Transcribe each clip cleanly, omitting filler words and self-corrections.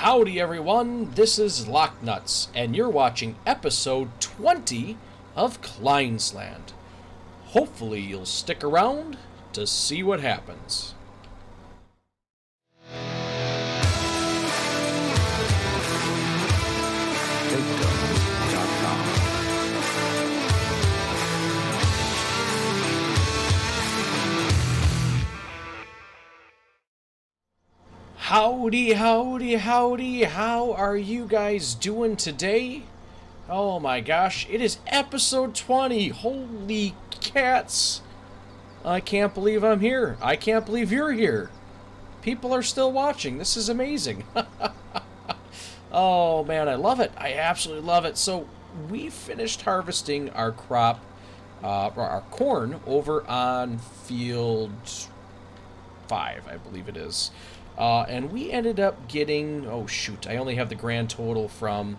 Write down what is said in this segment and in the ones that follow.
Howdy everyone, this is Locknuts, and you're watching episode 20 of Kleines Land. Hopefully you'll stick around to see what happens. Howdy, howdy, howdy, how are you guys doing today? Oh my gosh, it is episode 20, holy cats! I can't believe I'm here, I can't believe you're here. People are still watching, this is amazing. Oh man, I love it, I absolutely love it. So, we finished harvesting our crop, our corn, over on field 5, I believe it is. And we ended up getting, oh shoot, I only have the grand total from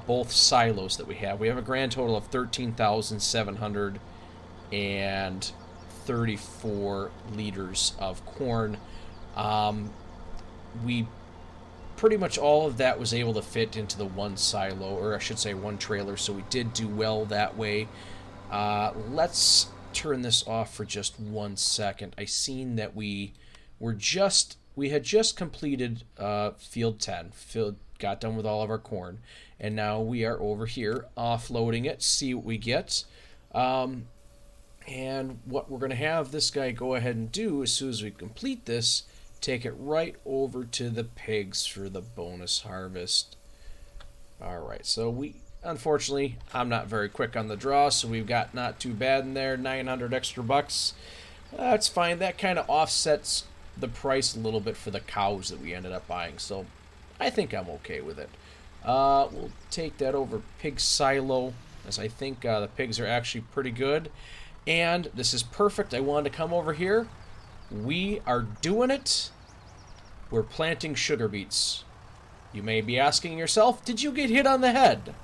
both silos that we have. We have a grand total of 13,734 liters of corn. We pretty much all of that was able to fit into the one silo, or I should say one trailer, so we did do well that way. Let's turn this off for just 1 second. I seen that we had just completed field 10. Got done with all of our corn, and now we are over here offloading it, see what we get. And what we're going to have this guy go ahead and do as soon as we complete this, take it right over to the pigs for the bonus harvest. Alright, so unfortunately, I'm not very quick on the draw, so we've got not too bad in there, 900 extra bucks. That's fine, that kind of offsets the price a little bit for the cows that we ended up buying, so I think I'm okay with it. We'll take that over pig silo, as I think the pigs are actually pretty good. And this is perfect. I wanted to come over here. We are doing it. We're planting sugar beets. You may be asking yourself, did you get hit on the head?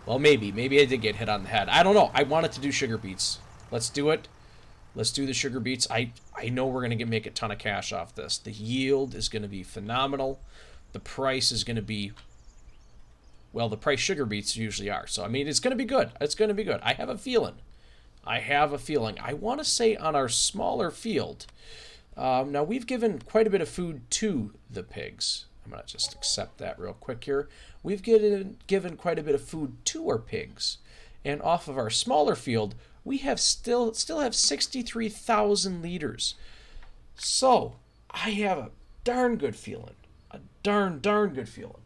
Well, maybe I did get hit on the head. I don't know. I wanted to do sugar beets. Let's do it. Let's do the sugar beets. I know we're going to make a ton of cash off this. The yield is going to be phenomenal. The price is going to be, well, the price sugar beets usually are. So, I mean, it's going to be good. It's going to be good. I have a feeling. I want to say on our smaller field, now we've given quite a bit of food to the pigs. I'm going to just accept that real quick here. We've given quite a bit of food to our pigs. And off of our smaller field, we have still have 63,000 liters. So, I have a darn good feeling, a darn good feeling,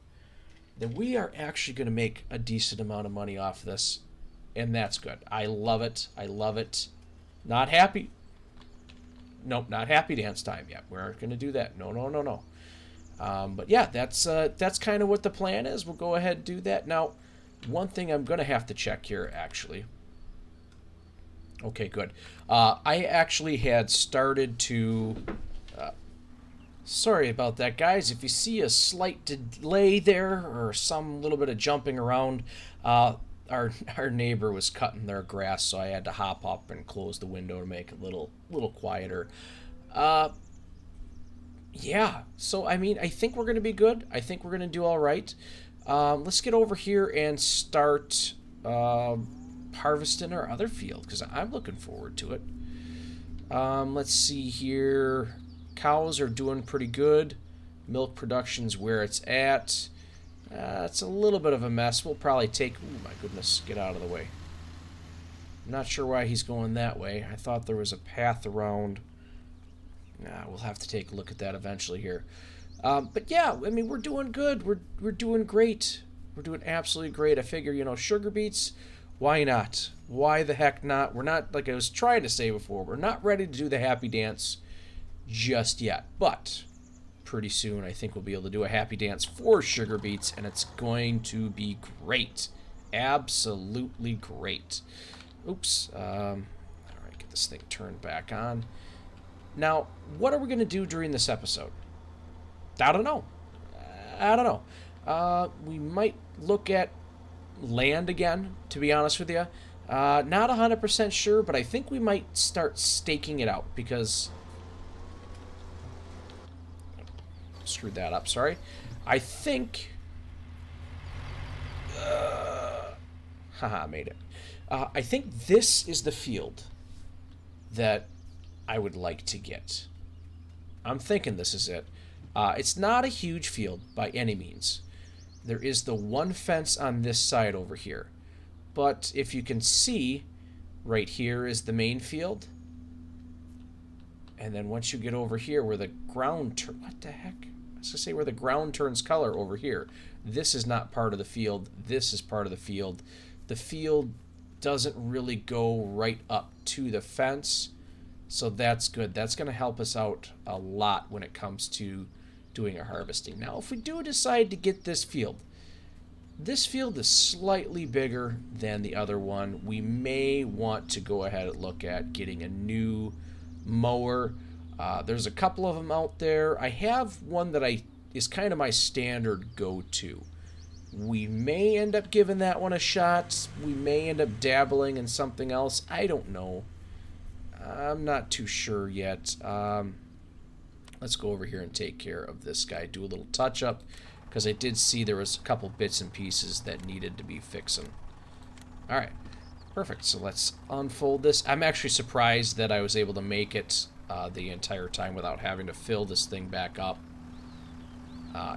that we are actually going to make a decent amount of money off this, and that's good. I love it. I love it. Not happy. Nope, not happy dance time yet. We aren't going to do that. No. But yeah, that's kind of what the plan is. We'll go ahead and do that. Now, one thing I'm going to have to check here, actually. Okay, good. I actually had started to... sorry about that, guys. If you see a slight delay there or some little bit of jumping around, our neighbor was cutting their grass, so I had to hop up and close the window to make it a little quieter. Yeah, so, I mean, I think we're going to be good. I think we're going to do all right. Let's get over here and start... harvesting our other field, because I'm looking forward to it. Let's see here. Cows are doing pretty good. Milk production's where it's at. It's a little bit of a mess. We'll probably take... Oh my goodness, get out of the way. I'm not sure why he's going that way. I thought there was a path around. We'll have to take a look at that eventually here. But yeah, I mean, we're doing good. We're doing great. We're doing absolutely great. I figure, sugar beets... Why not? Why the heck not? We're not, like I was trying to say before, we're not ready to do the happy dance just yet. But pretty soon I think we'll be able to do a happy dance for sugar beets, and it's going to be great. Absolutely great. Oops. All right, get this thing turned back on. Now, what are we going to do during this episode? I don't know. We might look at land again, to be honest with you. Not 100% sure, but I think we might start staking it out, because screwed that up, sorry. I think... haha, made it. I think this is the field that I would like to get. I'm thinking this is it. It's not a huge field by any means. There is the one fence on this side over here. But if you can see, right here is the main field. And then once you get over here where the ground... what the heck? I was going to say where the ground turns color over here. This is not part of the field. This is part of the field. The field doesn't really go right up to the fence. So that's good. That's going to help us out a lot when it comes to doing our harvesting. Now, if we do decide to get this field is slightly bigger than the other one. We may want to go ahead and look at getting a new mower. There's a couple of them out there. I have one that is kind of my standard go-to. We may end up giving that one a shot. We may end up dabbling in something else. I don't know. I'm not too sure yet. Let's go over here and take care of this guy. Do a little touch-up, because I did see there was a couple bits and pieces that needed to be fixing. Alright, perfect. So let's unfold this. I'm actually surprised that I was able to make it the entire time without having to fill this thing back up.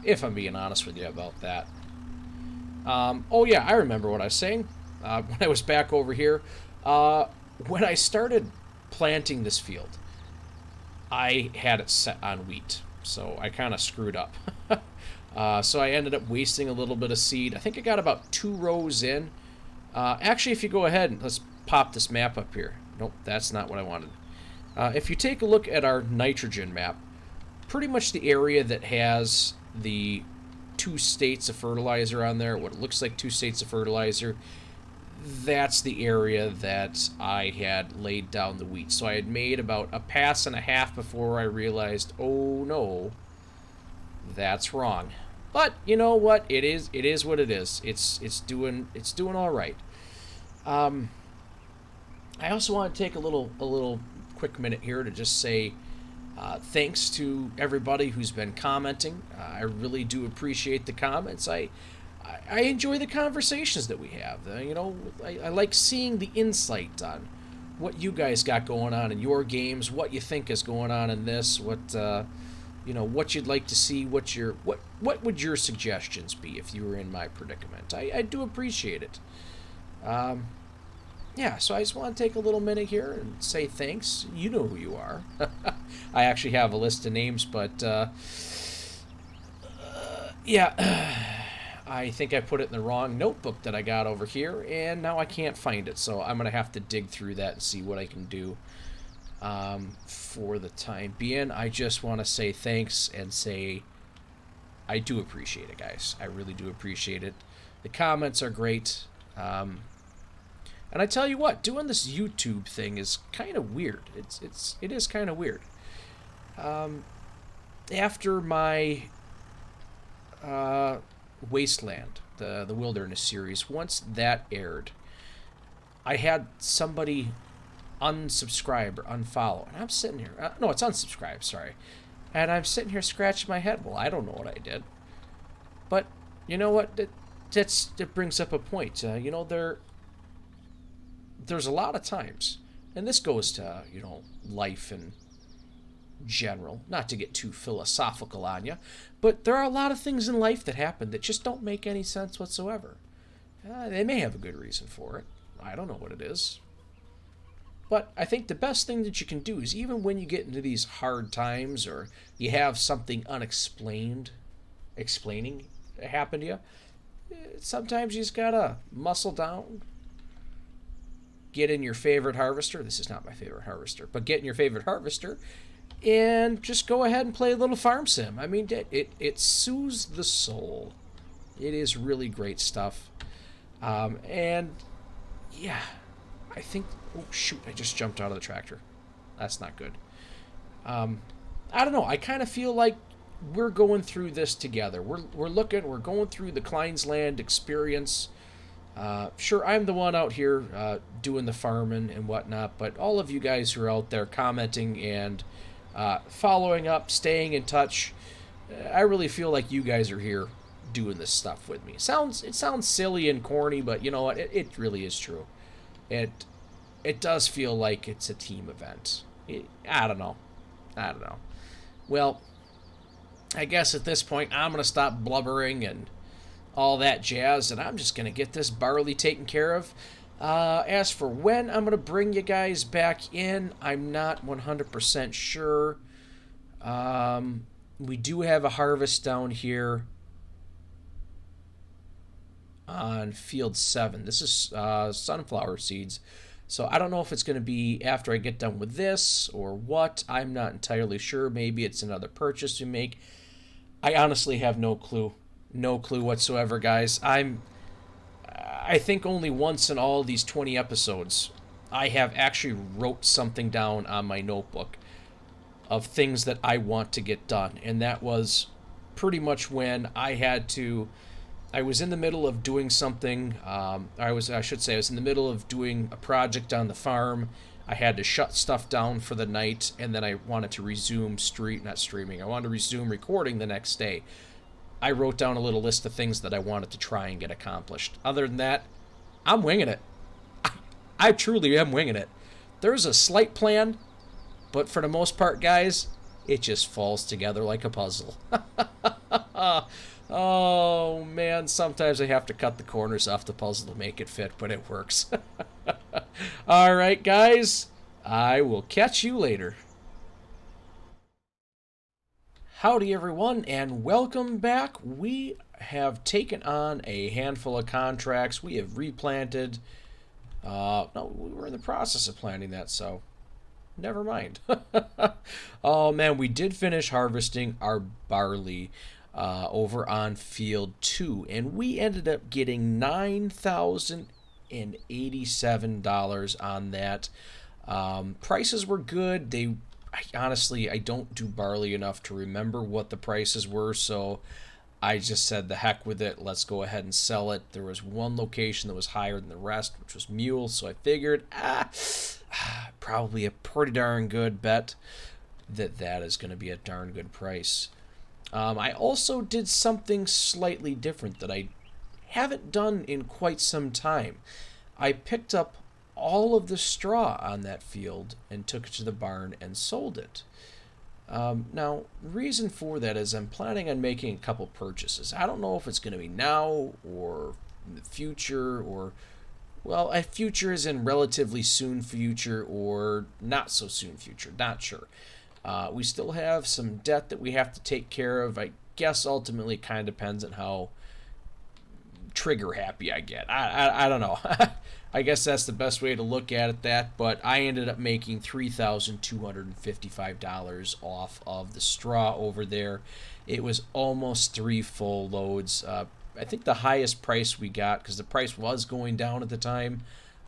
If I'm being honest with you about that. Oh yeah, I remember what I was saying when I was back over here. When I started planting this field, I had it set on wheat, so I kind of screwed up. So I ended up wasting a little bit of seed. I think I got about 2 rows in. Actually, if you go ahead and let's pop this map up here. Nope, that's not what I wanted. If you take a look at our nitrogen map, pretty much the area that has the 2 states of fertilizer on there, what it looks like 2 states of fertilizer, that's the area that I had laid down the wheat. So I had made about a pass and a half before I realized, oh no, that's wrong. But you know what? It is what it is. It's doing all right. I also want to take a little quick minute here to just say thanks to everybody who's been commenting. I really do appreciate the comments. I enjoy the conversations that we have. You know, I like seeing the insight on what you guys got going on in your games, what you think is going on in this, what you know, what you'd like to see, what would your suggestions be if you were in my predicament. I do appreciate it. Yeah, so I just want to take a little minute here and say thanks. You know who you are. I actually have a list of names, but yeah, I think I put it in the wrong notebook that I got over here, and now I can't find it, so I'm going to have to dig through that and see what I can do. For the time being, I just want to say thanks and say I do appreciate it, guys. I really do appreciate it. The comments are great. And I tell you what, doing this YouTube thing is kind of weird. It is kind of weird. After my Wasteland, the Wilderness series, once that aired, I had somebody unsubscribe or unfollow, and I'm sitting here. No, it's unsubscribe. Sorry, and I'm sitting here scratching my head. Well, I don't know what I did, but you know what? That brings up a point. You know, there's a lot of times, and this goes to, you know, life in general, not to get too philosophical on you, but there are a lot of things in life that happen that just don't make any sense whatsoever. They may have a good reason for it. I don't know what it is. But I think the best thing that you can do is, even when you get into these hard times or you have something explaining happen to you, sometimes you just gotta muscle down, get in your favorite harvester. This is not my favorite harvester, but get in your favorite harvester and just go ahead and play a little farm sim. I mean, it soothes the soul. It is really great stuff. And yeah, I think, oh shoot, I just jumped out of the tractor. That's not good. I don't know, I kind of feel like we're going through this together. We're going through the Kleines Land experience. Sure, I'm the one out here doing the farming and whatnot, but all of you guys who are out there commenting and following up, staying in touch, I really feel like you guys are here doing this stuff with me. It sounds silly and corny, but you know what? It really is true. It it does feel like it's a team event. I don't know. I don't know. Well, I guess at this point I'm gonna stop blubbering and all that jazz, and I'm just gonna get this barley taken care of. As for when I'm gonna bring you guys back in, I'm not 100% sure. We do have a harvest down here on field 7. This is sunflower seeds. So I don't know if it's going to be after I get done with this or what. I'm not entirely sure. Maybe it's another purchase we make. I honestly have no clue. No clue whatsoever, guys. I think only once in all these 20 episodes I have actually wrote something down on my notebook of things that I want to get done. And that was pretty much when I was in the middle of doing something. I should say, I was in the middle of doing a project on the farm. I had to shut stuff down for the night, and then I wanted to resume not streaming. I wanted to resume recording the next day. I wrote down a little list of things that I wanted to try and get accomplished. Other than that, I'm winging it. I truly am winging it. There's a slight plan, but for the most part, guys, it just falls together like a puzzle. Oh, man, sometimes I have to cut the corners off the puzzle to make it fit, but it works. All right, guys, I will catch you later. Howdy, everyone, and welcome back. We have taken on a handful of contracts. We have replanted. No, we were in the process of planting that, so never mind. Oh, man, we did finish harvesting our barley over on field 2, and we ended up getting $9,087 on that. Prices were good. Honestly, I don't do barley enough to remember what the prices were, so I just said the heck with it. Let's go ahead and sell it. There was one location that was higher than the rest, which was mule, so I figured probably a pretty darn good bet that is going to be a darn good price. I also did something slightly different that I haven't done in quite some time. I picked up all of the straw on that field and took it to the barn and sold it. Now, reason for that is I'm planning on making a couple purchases. I don't know if it's going to be now or in the future, or, well, a future is in relatively soon future or not so soon future. Not sure. We still have some debt that we have to take care of. I guess ultimately it kind of depends on how trigger happy I get. I don't know. I guess that's the best way to look at it, but I ended up making $3,255 off of the straw over there. It was almost 3 full loads. I think the highest price we got, because the price was going down at the time,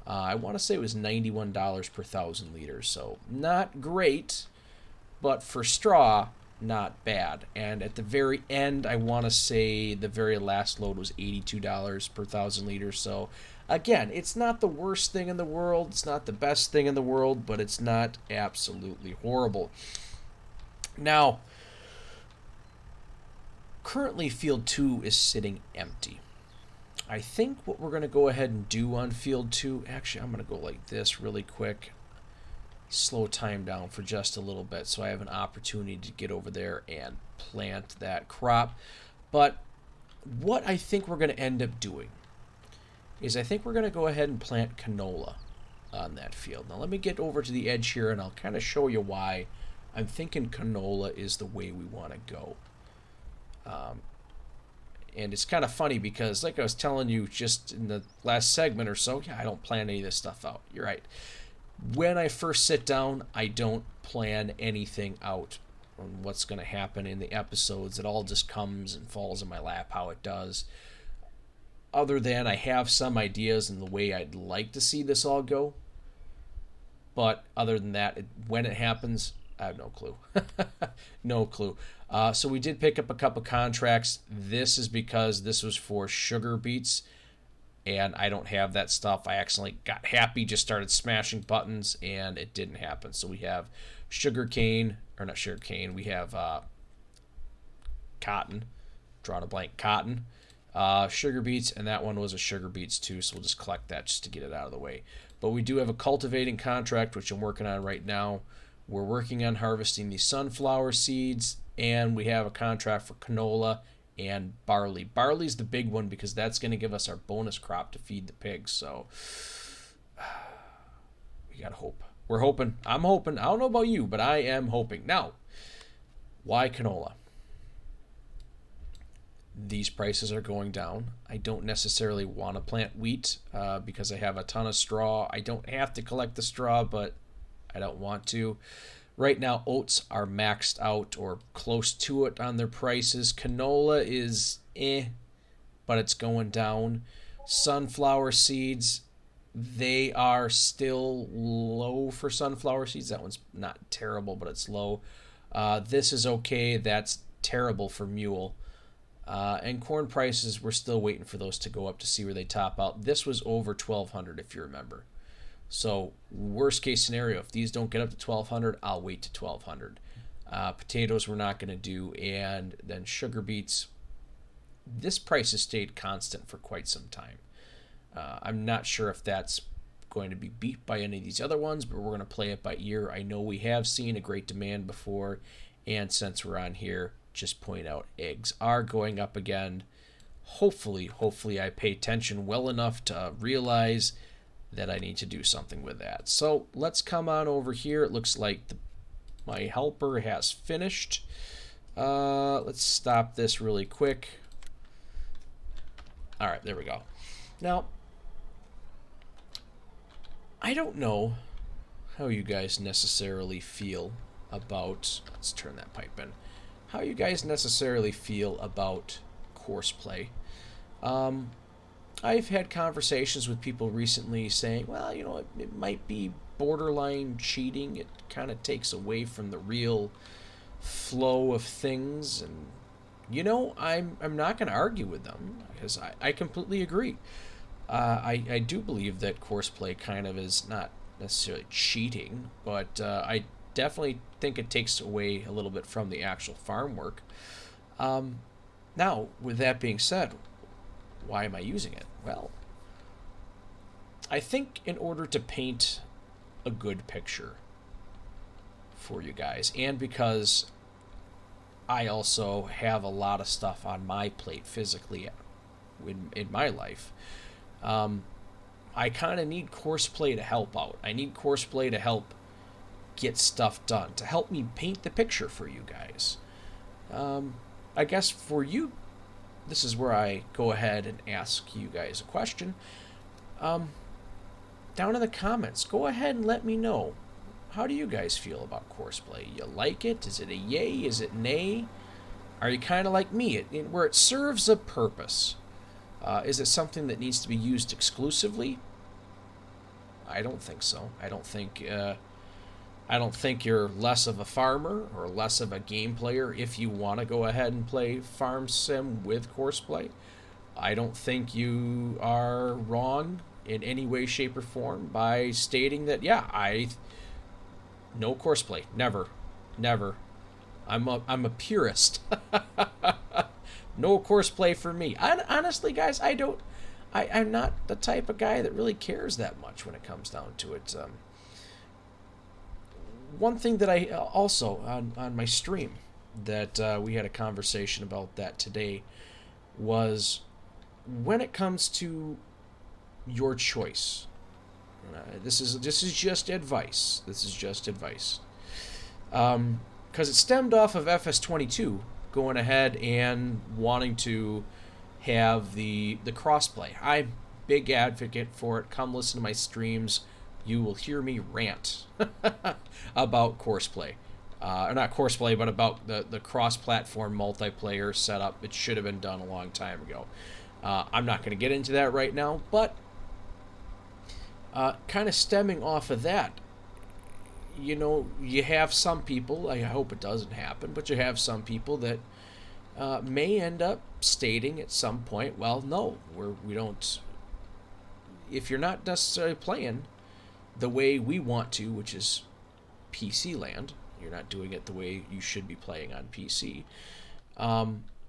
I want to say it was $91 per 1,000 liters. So not great, but for straw, not bad. And at the very end, I want to say the very last load was $82 per 1,000 liters. So again, it's not the worst thing in the world. It's not the best thing in the world, but it's not absolutely horrible. Now, currently field 2 is sitting empty. I think what we're going to go ahead and do on field 2, actually I'm going to go like this really quick. Slow time down for just a little bit so I have an opportunity to get over there and plant that crop. But what I think we're going to end up doing is I think we're going to go ahead and plant canola on that field. Now let me get over to the edge here and I'll kind of show you why I'm thinking canola is the way we want to go. And it's kind of funny because, like I was telling you just in the last segment or so, yeah, I don't plan any of this stuff out. You're right. When I first sit down, I don't plan anything out on what's going to happen in the episodes. It all just comes and falls in my lap how it does. Other than I have some ideas in the way I'd like to see this all go. But other than that, when it happens, I have no clue. No clue. So we did pick up a couple contracts. This is because this was for sugar beets. And I don't have that stuff. I accidentally got happy, just started smashing buttons, and it didn't happen. So we have sugar cane, or not sugar cane, we have cotton. Drawn a blank, cotton. Sugar beets, and that one was a sugar beets too, so we'll just collect that just to get it out of the way. But we do have a cultivating contract, which I'm working on right now. We're working on harvesting the sunflower seeds, and we have a contract for canola and barley. Barley's the big one because that's going to give us our bonus crop to feed the pigs, so we got to hope. We're hoping. I'm hoping. I don't know about you, but I am hoping. Now, why canola? These prices are going down. I don't necessarily want to plant wheat because I have a ton of straw. I don't have to collect the straw, but I don't want to. Right now, oats are maxed out or close to it on their prices. Canola is but it's going down. Sunflower seeds, they are still low for sunflower seeds. That one's not terrible, but it's low. This is okay. That's terrible for mule. And corn prices, we're still waiting for those to go up to see where they top out. This was over 1,200 if you remember. So worst case scenario, if these don't get up to 1,200, I'll wait to 1,200. Potatoes we're not going to do, and then sugar beets. This price has stayed constant for quite some time. I'm not sure if that's going to be beat by any of these other ones, but we're going to play it by ear. I know we have seen a great demand before, and since we're on here, just point out eggs are going up again. Hopefully I pay attention well enough to realize that I need to do something with that. So let's come on over here. It looks like my helper has finished. Let's stop this really quick. All right, there we go. Now, I don't know how you guys necessarily feel about, let's turn that pipe in, how you guys necessarily feel about course play. I've had conversations with people recently saying, well, you know, it might be borderline cheating. It kind of takes away from the real flow of things. And, you know, I'm not going to argue with them because I completely agree. I do believe that course play kind of is not necessarily cheating, but I definitely think it takes away a little bit from the actual farm work. Now, with that being said, why am I using it? Well, I think in order to paint a good picture for you guys, and because I also have a lot of stuff on my plate physically in my life, I kind of need course play to help out. I need course play to help get stuff done, to help me paint the picture for you guys. I guess for you, this is where I go ahead and ask you guys a question. Down in the comments, go ahead and let me know. How do you guys feel about course play? You like it? Is it a yay? Is it nay? Are you kind of like me, where it serves a purpose? Is it something that needs to be used exclusively? I don't think so. I don't think you're less of a farmer or less of a game player if you want to go ahead and play farm sim with course play. I don't think you are wrong in any way, shape, or form by stating that, yeah, no course play, never. I'm a purist. No course play for me. Honestly, guys, I'm not the type of guy that really cares that much when it comes down to it. One thing that I also on my stream that we had a conversation about that today was when it comes to your choice. This is just advice. Because it stemmed off of FS19 going ahead and wanting to have the crossplay. I'm big advocate for it. Come listen to my streams. You will hear me rant about courseplay. Or not courseplay, but about the cross-platform multiplayer setup. It should have been done a long time ago. I'm not going to get into that right now, but kind of stemming off of that, you know, you have some people, I hope it doesn't happen, but you have some people that may end up stating at some point, well, no, we don't, if you're not necessarily playing the way we want to, which is PC land, you're not doing it the way you should be playing on PC,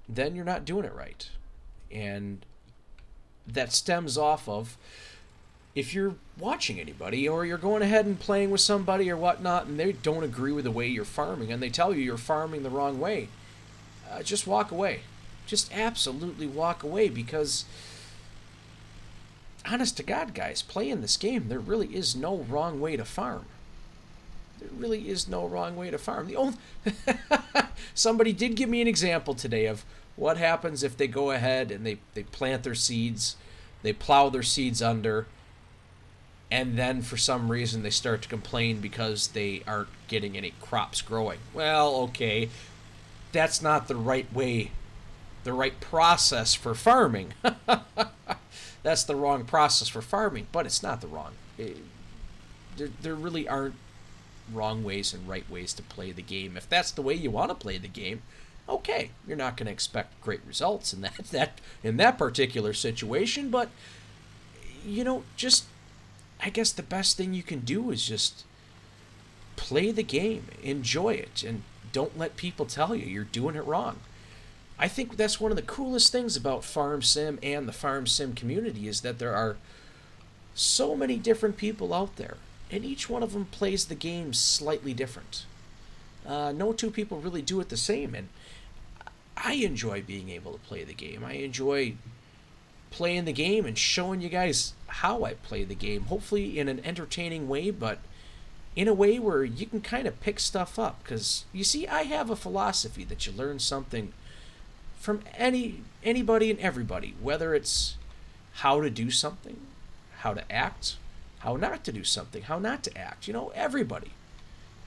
then you're not doing it right. And that stems off of if you're watching anybody or you're going ahead and playing with somebody or whatnot and they don't agree with the way you're farming and they tell you you're farming the wrong way, just walk away. Just absolutely walk away, because honest to God, guys, playing this game, there really is no wrong way to farm. There really is no wrong way to farm. The only somebody did give me an example today of what happens if they go ahead and they plant their seeds, they plow their seeds under, and then for some reason they start to complain because they aren't getting any crops growing. Well, okay, that's not the right way, the right process for farming. That's the wrong process for farming, but it's not the wrong. There really aren't wrong ways and right ways to play the game. If that's the way you want to play the game, okay, you're not going to expect great results in that particular situation, but just I guess the best thing you can do is just play the game, enjoy it, and don't let people tell you you're doing it wrong. I think that's one of the coolest things about Farm Sim and the Farm Sim community is that there are so many different people out there, and each one of them plays the game slightly different. No two people really do it the same, and I enjoy being able to play the game. I enjoy playing the game and showing you guys how I play the game, hopefully in an entertaining way, but in a way where you can kind of pick stuff up, because you see, I have a philosophy that you learn something from anybody and everybody, whether it's how to do something, how to act, how not to do something, how not to act, everybody.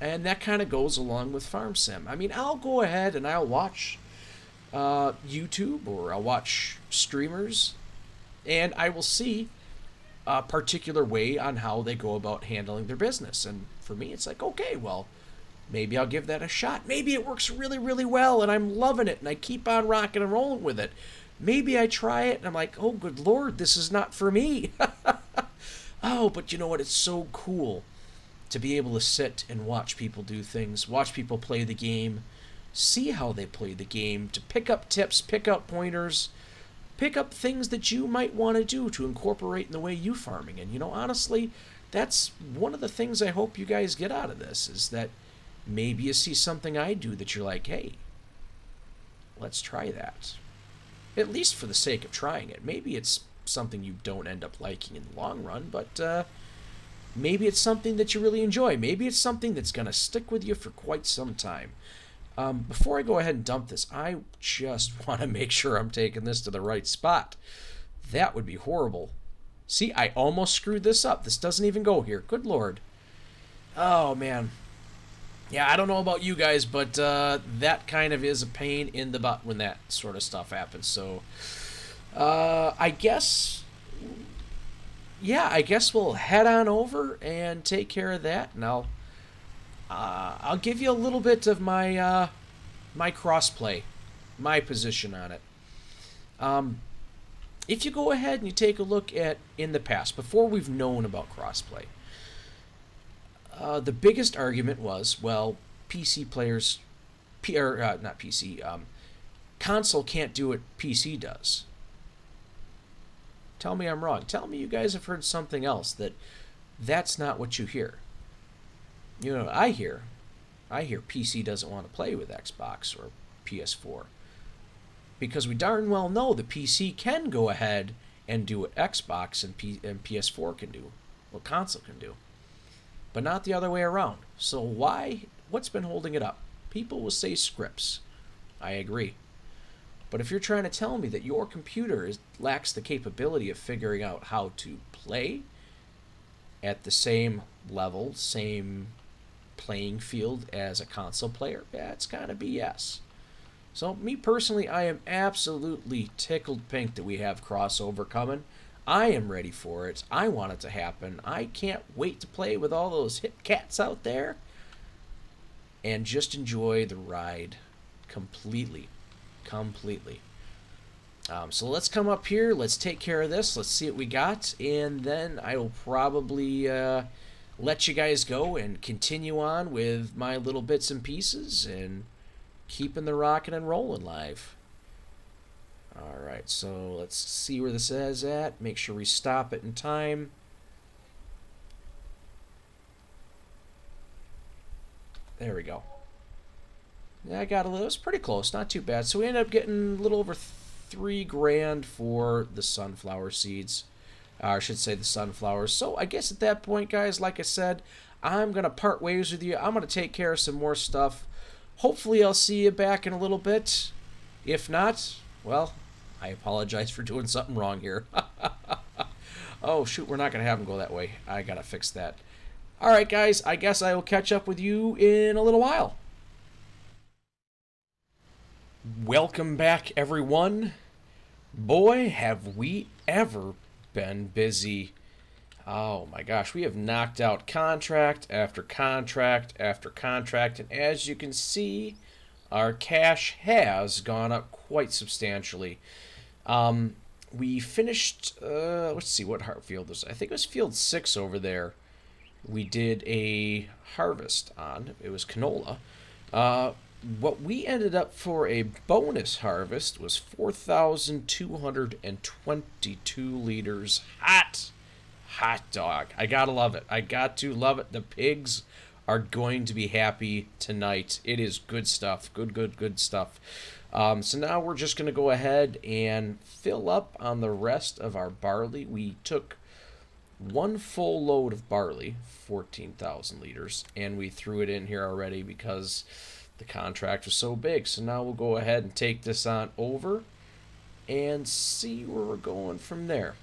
And that kind of goes along with Farm Sim. I mean, I'll go ahead and I'll watch YouTube or I'll watch streamers, and I will see a particular way on how they go about handling their business. And for me, it's like, okay, well, maybe I'll give that a shot. Maybe it works really, really well and I'm loving it and I keep on rocking and rolling with it. Maybe I try it and I'm like, oh, good Lord, this is not for me. Oh, but you know what? It's so cool to be able to sit and watch people do things, watch people play the game, see how they play the game, to pick up tips, pick up pointers, pick up things that you might want to do to incorporate in the way you farming. And, honestly, that's one of the things I hope you guys get out of this, is that maybe you see something I do that you're like, hey, let's try that. At least for the sake of trying it. Maybe it's something you don't end up liking in the long run, but maybe it's something that you really enjoy. Maybe it's something that's going to stick with you for quite some time. Before I go ahead and dump this, I just want to make sure I'm taking this to the right spot. That would be horrible. See, I almost screwed this up. This doesn't even go here. Good Lord. Oh, man. Yeah, I don't know about you guys, but that kind of is a pain in the butt when that sort of stuff happens. So, I guess we'll head on over and take care of that, and I'll give you a little bit of my my crossplay, my position on it. If you go ahead and you take a look at in the past, before we've known about crossplay, the biggest argument was, well, PC players, not PC, console can't do what PC does. Tell me I'm wrong. Tell me you guys have heard something else, that's not what you hear. I hear PC doesn't want to play with Xbox or PS4. Because we darn well know the PC can go ahead and do what Xbox and PS4 can do, what console can do. But not the other way around. So why? What's been holding it up? People will say scripts. I agree. But if you're trying to tell me that your computer lacks the capability of figuring out how to play at the same level, same playing field as a console player, that's kind of BS. So me personally, I am absolutely tickled pink that we have crossover coming. I am ready for it. I want it to happen. I can't wait to play with all those hip cats out there and just enjoy the ride completely. So let's come up here. Let's take care of this. Let's see what we got. And then I will probably let you guys go and continue on with my little bits and pieces and keeping the rocking and rolling live. All right, so let's see where this is at. Make sure we stop it in time. There we go. Yeah, I got a little. It was pretty close, not too bad. So we ended up getting a little over $3,000 for the sunflower seeds. I should say the sunflowers. So I guess at that point, guys, like I said, I'm gonna part ways with you. I'm gonna take care of some more stuff. Hopefully, I'll see you back in a little bit. If not, well, I apologize for doing something wrong here. Oh shoot, we're not gonna have them go that way. I gotta fix that. All right, guys. I guess I will catch up with you in a little while. Welcome back, everyone. Boy, have we ever been busy. Oh my gosh, we have knocked out contract after contract after contract, and as you can see, our cash has gone up quite substantially. We finished, let's see what field was. I think it was field 6 over there. We did a harvest on. It was canola. What we ended up for a bonus harvest was 4,222 liters. Hot dog. I gotta love it. I got to love it. The pigs are going to be happy tonight. It is good stuff. Good stuff. So now we're just going to go ahead and fill up on the rest of our barley. We took one full load of barley, 14,000 liters, and we threw it in here already because the contract was so big. So now we'll go ahead and take this on over and see where we're going from there.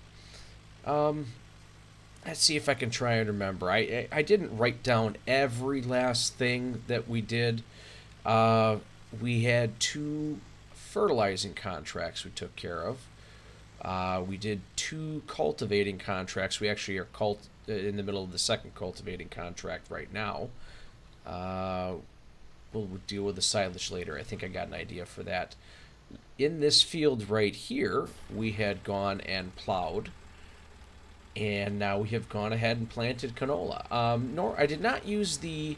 Let's see if I can try and remember. I didn't write down every last thing that we did. We had 2 fertilizing contracts we took care of. We did 2 cultivating contracts. We actually are in the middle of the second cultivating contract right now. We'll deal with the silage later. I think I got an idea for that. In this field right here, we had gone and plowed. And now we have gone ahead and planted canola. I did not use the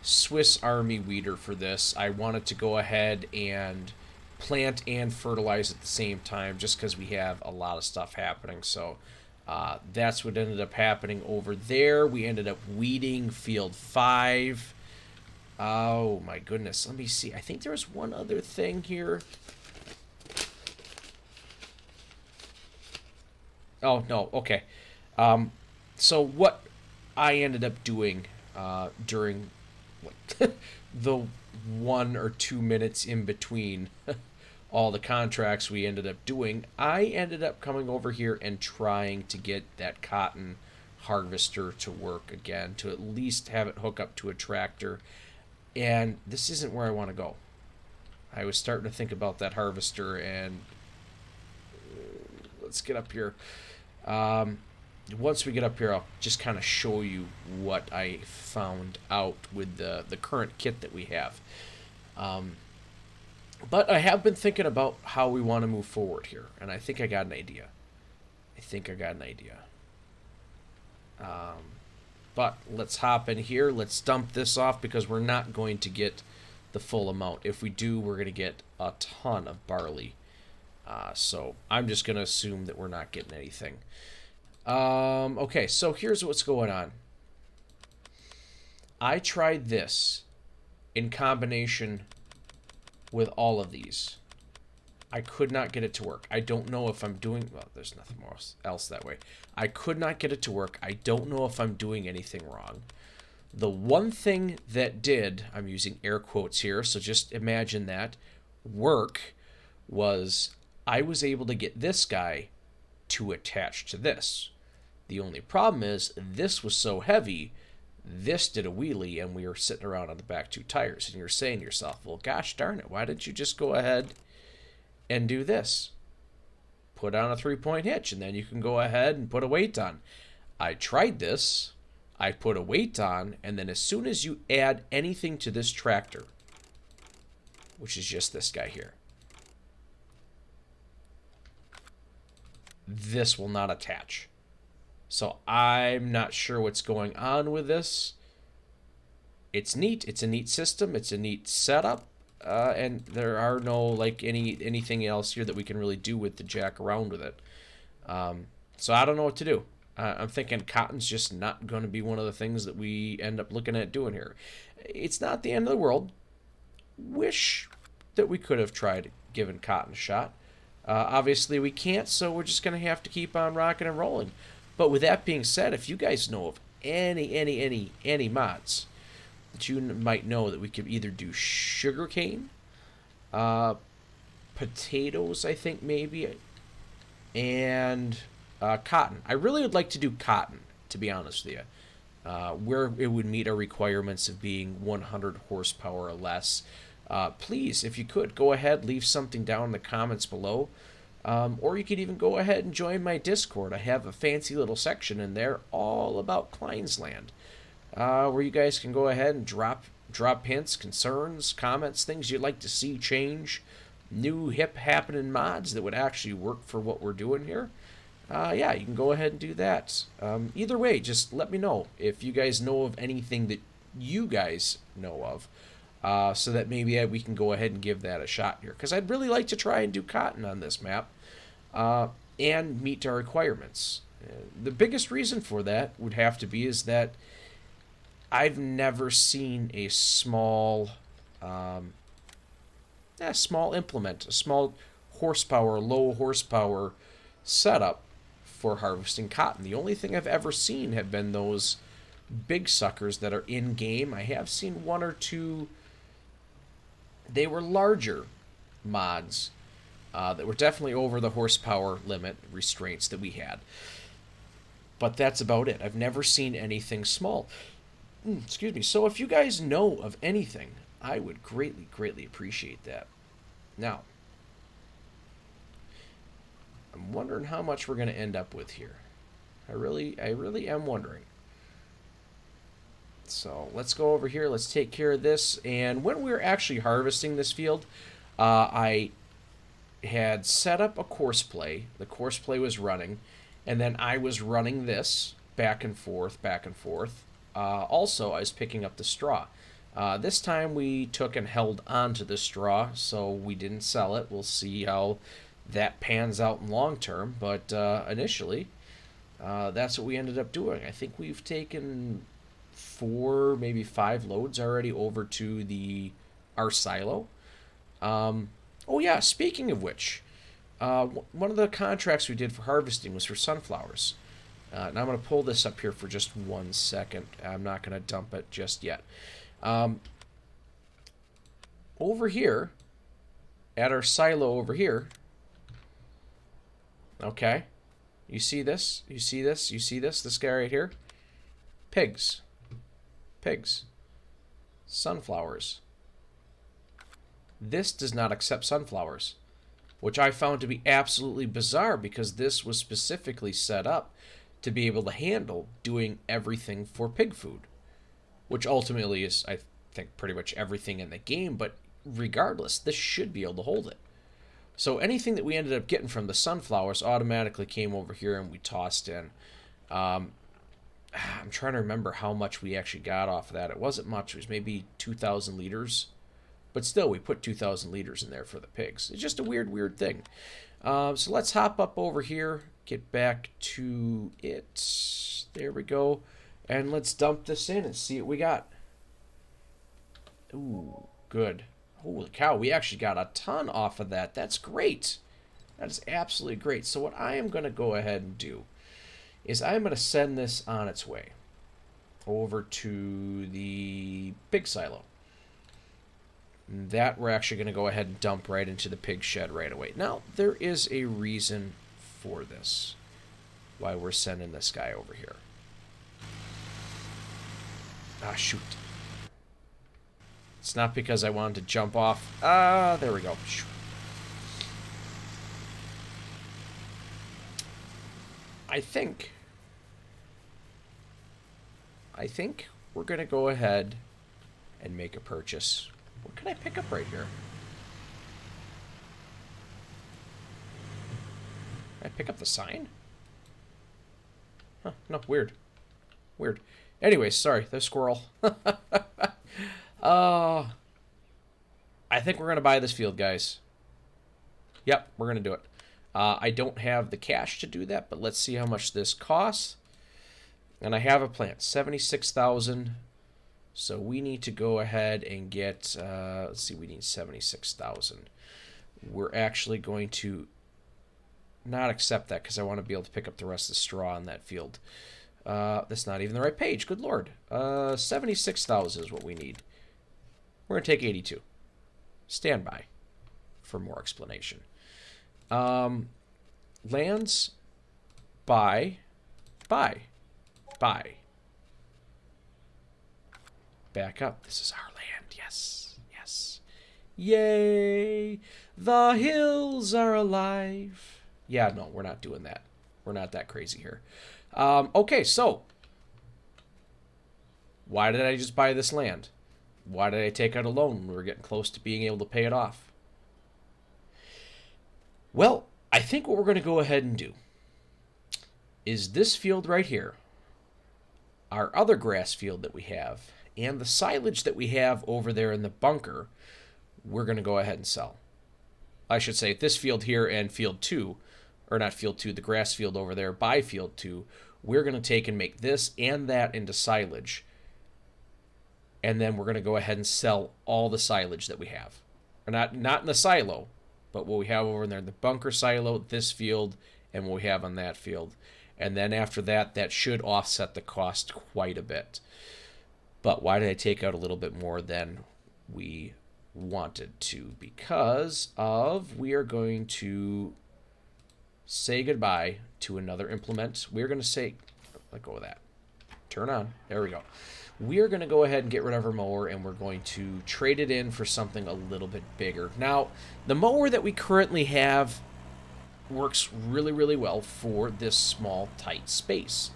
Swiss Army weeder for this. I wanted to go ahead and plant and fertilize at the same time just because we have a lot of stuff happening. So that's what ended up happening over there. We ended up weeding field 5. Oh my goodness. Let me see. I think there was one other thing here. Oh, no. Okay. So what I ended up doing during the 1 or 2 minutes in between all the contracts we ended up doing, I ended up coming over here and trying to get that cotton harvester to work again, to at least have it hook up to a tractor. And this isn't where I want to go. I was starting to think about that harvester, and let's get up here. Once we get up here, I'll just kind of show you what I found out with the current kit that we have. But I have been thinking about how we want to move forward here, and I think I got an idea. But let's hop in here. Let's dump this off because we're not going to get the full amount. If we do, we're going to get a ton of barley. So I'm just going to assume that we're not getting anything. Okay, so here's what's going on. I tried this in combination with all of these. I could not get it to work. I don't know if I'm doing... Well, there's nothing more else that way. I could not get it to work. I don't know if I'm doing anything wrong. The one thing that did, I'm using air quotes here, so just imagine that, work was I was able to get this guy to attach to this. The only problem is this was so heavy, this did a wheelie, and we were sitting around on the back 2 tires. And you're saying to yourself, well, gosh darn it, why didn't you just go ahead and do this? Put on a 3-point hitch, and then you can go ahead and put a weight on. I tried this. I put a weight on, and then as soon as you add anything to this tractor, which is just this guy here, this will not attach. So I'm not sure what's going on with this. It's neat. It's a neat system. It's a neat setup. and there are no like anything else here that we can really do with the jack around with it. So I don't know what to do. I'm thinking cotton's just not going to be one of the things that we end up looking at doing here. It's not the end of the world. Wish that we could have tried giving cotton a shot. Obviously we can't, so we're just going to have to keep on rocking and rolling. But with that being said, if you guys know of any mods that you might know that we could either do sugarcane, potatoes, I think maybe, and cotton. I really would like to do cotton, to be honest with you, where it would meet our requirements of being 100 horsepower or less. Please, if you could, go ahead, leave something down in the comments below. Or you could even go ahead and join my Discord. I have a fancy little section in there all about Kleines Land, where you guys can go ahead and drop hints, concerns, comments, things you'd like to see change, new hip happening mods that would actually work for what we're doing here. Yeah, you can go ahead and do that. Either way, just let me know if you guys know of anything that you guys know of, so that maybe we can go ahead and give that a shot here. Because I'd really like to try and do cotton on this map, and meet our requirements. The biggest reason for that would have to be is that I've never seen a small implement, a small horsepower, low horsepower setup for harvesting cotton. The only thing I've ever seen have been those big suckers that are in game. I have seen one or two. They were larger mods that were definitely over the horsepower limit restraints that we had. But that's about it. I've never seen anything small. Excuse me. So if you guys know of anything, I would greatly appreciate that. Now, I'm wondering how much we're going to end up with here. I really am wondering. So let's go over here. Let's take care of this. And when we were actually harvesting this field, I had set up a course play. The course play was running, and then I was running this back and forth. Also, I was picking up the straw. This time we took and held onto the straw, so we didn't sell it. We'll see how that pans out in long term, but initially, that's what we ended up doing. I think we've taken 4, maybe 5 loads already over to our silo. Oh yeah, speaking of which, one of the contracts we did for harvesting was for sunflowers. Now I'm going to pull this up here for just 1 second. I'm not going to dump it just yet. Over here, at our silo over here, okay, you see this? You see this? You see this? This guy right here? Pigs. Sunflowers. This does not accept sunflowers, which I found to be absolutely bizarre because this was specifically set up to be able to handle doing everything for pig food, which ultimately is, I think, pretty much everything in the game, but regardless, this should be able to hold it. So anything that we ended up getting from the sunflowers automatically came over here and we tossed in. I'm trying to remember how much we actually got off of that. It wasn't much. It was maybe 2,000 liters. But still, we put 2,000 liters in there for the pigs. It's just a weird thing. So let's hop up over here, get back to it. There we go. And let's dump this in and see what we got. Ooh, good. Holy cow, we actually got a ton off of that. That's great. That is absolutely great. So what I am going to go ahead and do is I'm going to send this on its way over to the pig silo. That we're actually going to go ahead and dump right into the pig shed right away. Now, there is a reason for this, why we're sending this guy over here. Ah, shoot. It's not because I wanted to jump off. There we go. I think we're going to go ahead and make a purchase. What can I pick up right here? Can I pick up the sign? Huh, no, weird. Anyway, sorry, the squirrel. I I think we're going to buy this field, guys. Yep, we're going to do it. I don't have the cash to do that, but let's see how much this costs. And I have a plan, 76,000. So we need to go ahead and get, let's see, we need 76,000. We're actually going to not accept that because I want to be able to pick up the rest of the straw on that field. That's not even the right page. Good Lord. 76,000 is what we need. We're going to take 82. Stand by for more explanation. Lands, buy. Back up. This is our land. Yes. Yay! The hills are alive. Yeah, no, we're not doing that. We're not that crazy here. Okay, so why did I just buy this land? Why did I take out a loan when we were getting close to being able to pay it off? Well, I think what we're going to go ahead and do is this field right here, our other grass field that we have, and the silage that we have over there in the bunker, we're going to go ahead and sell. I should say this field here and field 2, or not field 2, the grass field over there by field 2, we're going to take and make this and that into silage. And then we're going to go ahead and sell all the silage that we have. Or not in the silo, but what we have over there, the bunker silo, this field, and what we have on that field. And then after that, that should offset the cost quite a bit. But why did I take out a little bit more than we wanted to? Because of we are going to say goodbye to another implement. We're going to say, let go of that. Turn on. There we go. We are going to go ahead and get rid of our mower, and we're going to trade it in for something a little bit bigger. Now, the mower that we currently have works really, really well for this small, tight space.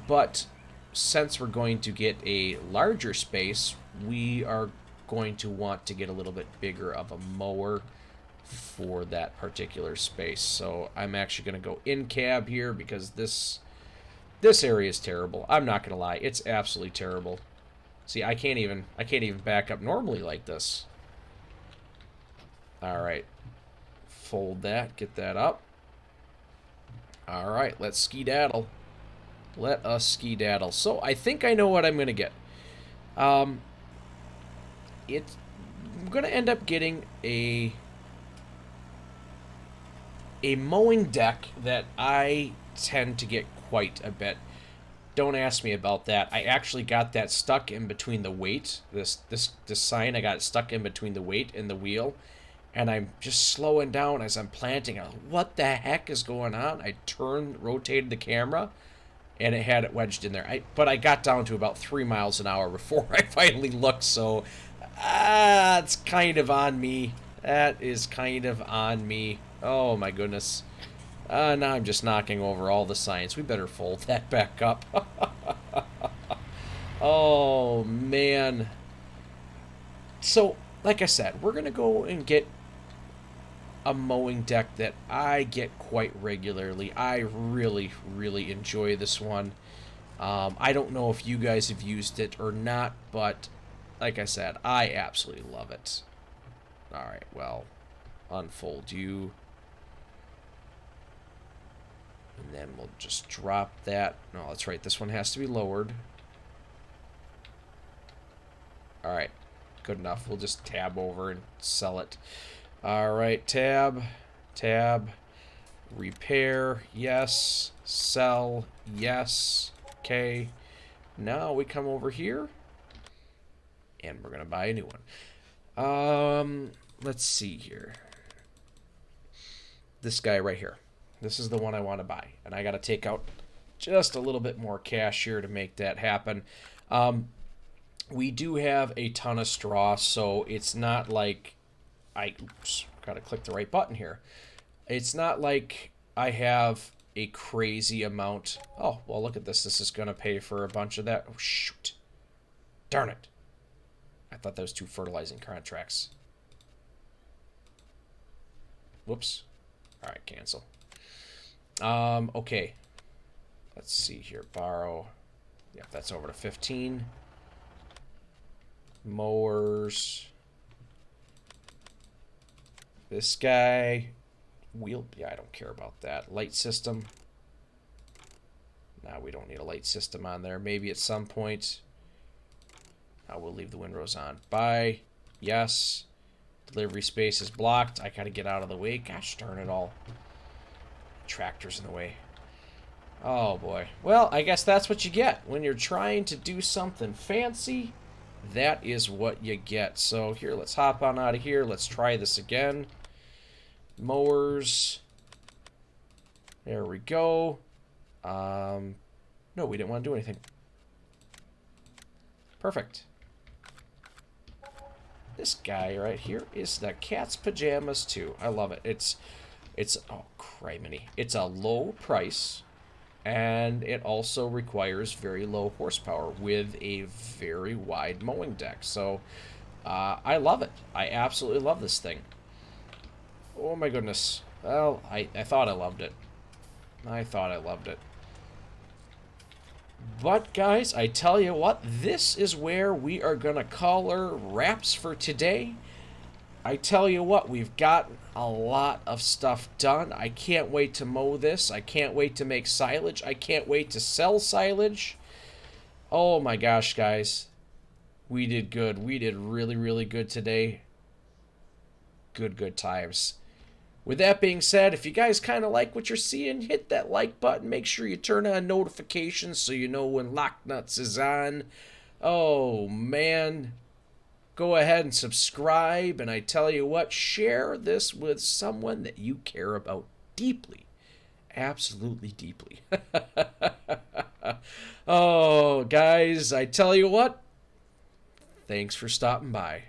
But since we're going to get a larger space, we are going to want to get a little bit bigger of a mower for that particular space. So I'm actually going to go in cab here because this area is terrible. I'm not going to lie. It's absolutely terrible. See, I can't even back up normally like this. All right. Fold that, get that up. All right, let's skedaddle. Let us skedaddle. So I think I know what I'm going to get. I'm going to end up getting a mowing deck that I tend to get quite a bit. Don't ask me about that. I actually got that stuck in between the weight. This sign, I got it stuck in between the weight and the wheel. And I'm just slowing down as I'm planting. What the heck is going on? I rotated the camera, and it had it wedged in there. But I got down to about 3 miles an hour before I finally looked, so it's kind of on me. That is kind of on me. Oh, my goodness. Now I'm just knocking over all the signs. We better fold that back up. Oh, man. So, like I said, we're going to go and get a mowing deck that I get quite regularly. I really, really enjoy this one. I don't know if you guys have used it or not, but like I said, I absolutely love it. All right, well, unfold you. And then we'll just drop that. No, that's right. This one has to be lowered. All right. Good enough. We'll just tab over and sell it. All right. Tab. Repair. Yes. Sell. Yes. Okay. Now we come over here. And we're going to buy a new one. Let's see here. This guy right here. This is the one I want to buy. And I got to take out just a little bit more cash here to make that happen. We do have a ton of straw, so it's not like oops, got to click the right button here. It's not like I have a crazy amount. Oh, well, look at this. This is going to pay for a bunch of that. Oh, shoot. Darn it. I thought that was 2 fertilizing contracts. Whoops. All right, cancel. Okay. Let's see here. Borrow. Yep, that's over to 15. Mowers. This guy, wheel, yeah, I don't care about that. Light system. Now we don't need a light system on there. Maybe at some point. We'll leave the windows on. Bye. Yes. Delivery space is blocked. I gotta get out of the way. Gosh darn it all. Tractor's in the way. Oh boy. Well, I guess that's what you get when you're trying to do something fancy. That is what you get. So here, let's hop on out of here. Let's try this again. Mowers. There we go. No, we didn't want to do anything. Perfect. This guy right here is the cat's pajamas too. I love it. It's oh criminy. It's a low price, and it also requires very low horsepower with a very wide mowing deck. So I love it. I absolutely love this thing. Oh my goodness. Well, I thought I loved it. I thought I loved it. But guys, I tell you what, this is where we are gonna call her wraps for today. I tell you what, we've got a lot of stuff done. I can't wait to mow this. I can't wait to make silage. I can't wait to sell silage. Oh my gosh, guys. We did good. We did really, really good today. Good times. With that being said, if you guys kind of like what you're seeing, hit that like button. Make sure you turn on notifications so you know when Locknuts is on. Oh, man. Go ahead and subscribe. And I tell you what, share this with someone that you care about deeply. Absolutely deeply. Oh, guys, I tell you what, thanks for stopping by.